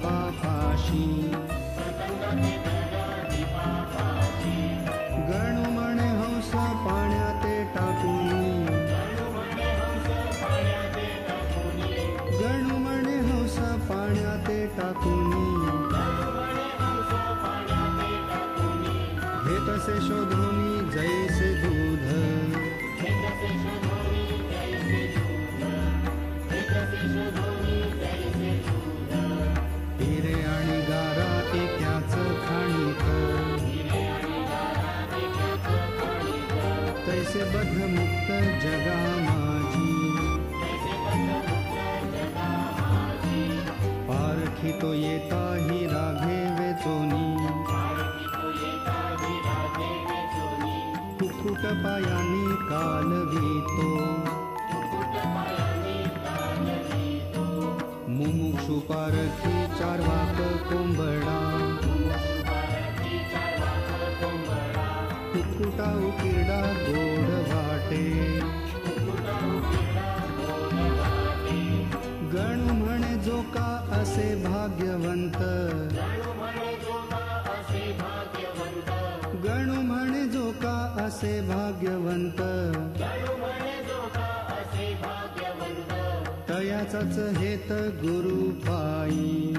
दीपापाशी गणू म्हणे हंस पाण्याते टाकूनी गणू म्हणे हंस पाण्याते टाकूनी घेतसे शोधूनी जैसे दूध हिरे आणि गारा एकाच खाणीत तैसे बद्धमुक्त जगा माझी पारखी तो येता ही राघे वेचोनी कुक्कुट पायानी कालवीतो मुमुक्षु पारखी चारवाक कोंबडा कुक्कुटा उकिरडा गोड वाटे गणू म्हणे जो का असे भाग्यवंत गणू म्हणे जो का असे भाग्यवंत तयाचाच हेत गुरु पायी